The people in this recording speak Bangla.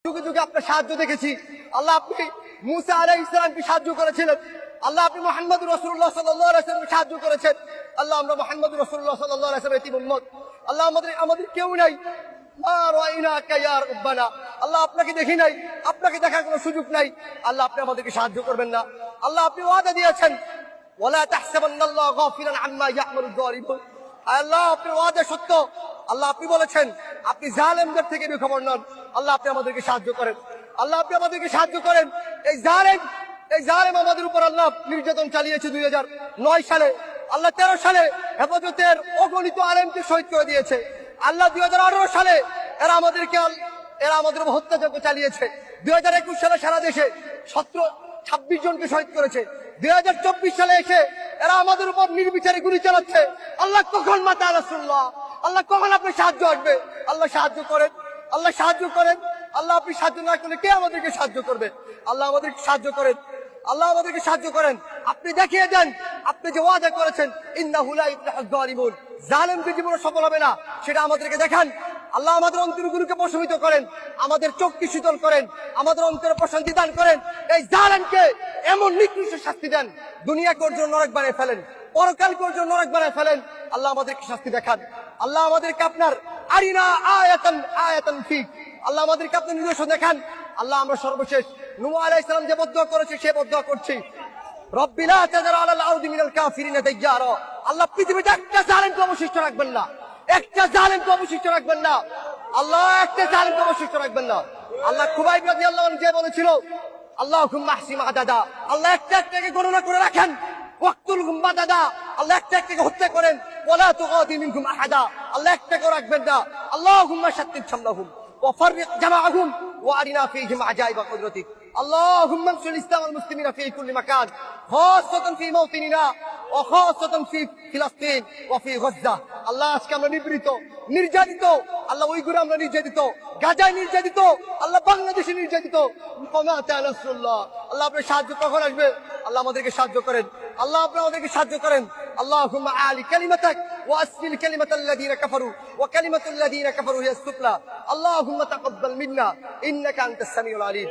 যুগে যুগে আপনার সাহায্য দেখেছি আল্লাহ। আপনি মুসা আলাইহিস সালামকে সাহায্য করেছিলেন আল্লাহ। আপনি মুহাম্মদ রাসূলুল্লাহ সাল্লাল্লাহু আলাইহি ওয়াসাল্লামকে সাহায্য করেছেন আল্লাহ। আমরা মুহাম্মদ রাসূলুল্লাহ সাল্লাল্লাহু আলাইহি ওয়াসাল্লামের এতিম উম্মত আল্লাহ। আমাদের কেউ নাই আল্লাহ, আপনাকে দেখি নাই, আপনাকে দেখার কোনো সুযোগ নাই আল্লাহ। আপনি আমাদেরকে সাহায্য করবেন না আল্লাহ। আপনি ওয়াদা দিয়েছেন ওয়ালা তাহসাবান্নাল্লাহ গাফিলান আম্মা ইয়া'মালুয যালিমুন। আল্লাহ, আপনি ওয়াদা সত্য আল্লাহ। আপনি বলেছেন আপনি জালেমদের থেকে বেখবর নন আল্লাহ। আপনি আমাদেরকে সাহায্য করেন আল্লাহ। আপনি আমাদেরকে সাহায্য করেন। এই জালেম আমাদের উপর আল্লাহ নির্যাতন চালিয়েছে 2009 সালে আল্লাহ। 13 সালে হেফাজতের অগণিত আলেমকে শহীদ করে দিয়েছে আল্লাহ। 2018 সালে এরা আমাদের উপর হত্যাযজ্ঞ চালিয়েছে। 2021 সালে সারা দেশে 26 জনকে শহীদ করেছে। 2024 সালে এসে এরা আমাদের উপর নির্বিচারে গুলি চালাচ্ছে আল্লাহ। কখন মাতা রাসূলুল্লাহ আল্লাহ, কখন আপনি সাহায্য আসবে আল্লাহ? সাহায্য করেন আল্লাহ, সাহায্য করেন আল্লাহ। আপনি সাহায্য না করলে কে আমাদেরকে সাহায্য করবে আল্লাহ? আমাদেরকে সাহায্য করেন আল্লাহ, আমাদেরকে সাহায্য করেন। আপনি দেখিয়ে দেন আপনি যে ওয়াদা করেছেন ইন্নাহু লা ইফলাহুয যালিমুন, জালেমকে জীবনে সফল হবে না, সেটা আমাদেরকে দেখান আল্লাহ। আমাদের অন্তরগুলোকে প্রশমিত করেন, আমাদের চোখকে শীতল করেন, আমাদের অন্তরে প্রশান্তি দান করেন। এই জালেমকে এমন নিকৃষ্ট শাস্তি দেন, দুনিয়াকে ওর জন্য নরক বানিয়ে ফেলেন, পরকালকে ওর জন্য নরক বানিয়ে ফেলেন আল্লাহ। আমাদেরকে শাস্তি দেখান আল্লাহ। আমাদেরকে আপনার আরিনা আয়াতান ফিক আল্লাহ, আমাদেরকে আপনি নিদর্শন দেখান আল্লাহ। আমরা সর্বশেষ নূহ আলাইহিস সালাম যে বদদুয়া করেছে সে বদদুয়া করছি, রব্বি লা তাযার আলাল আরদি মিনাল কাফিরিনা দাইয়ারা। আল্লাহ, পৃথিবীতে একটা জালেমকে অবশিষ্ট রাখবেন না, একটা জালেমকে অবশিষ্ট রাখবেন না আল্লাহ, একটা জালেমকে অবশিষ্ট রাখবেন না আল্লাহ। খুবাইব রাদিয়াল্লাহু আনহু যে বলেছিল আল্লাহুম্মা আহসিম আদাদা, আল্লাহ একটা একটাকে গণনা করে রাখেন। ওয়াকতুলহুম বাদাদা, আল্লাহ একটা একটাকে হত্যা করেন। ওয়ালা তুগাদি মিনহুম আহাদা, আল্লাহ একটাকেও রাখবেন না। আল্লাহুম্মা শাত্তিত শামলাহুম ওয়াফাররিক জামাআহুম ওয়ারিনা ফীহিম আজাইবা কুদরতিক। اللهم انصر الاسلام والمسلمين في كل مكان، خاصة في موطننا وخاصة في فلسطين وفي غزة। আল্লাহ, আজকে আমরা নির্যাতিত আল্লাহ। উইগুরে আমরা নির্যাতিত, গাজায় নির্যাতিত আল্লাহ, বাংলাদেশে নির্যাতিত। আল্লাহ, আপনার সাহায্য কখন আসবে আল্লাহ? আমাদেরকে সাহায্য করেন আল্লাহ, আপনি আমাদেরকে সাহায্য করেন। اللهم أعلِ كلمتك وأسفل كلمة الذين كفروا وكلمة الذين كفروا هي السفلى. اللهم تقبل منا إنك أنت السميع العليم.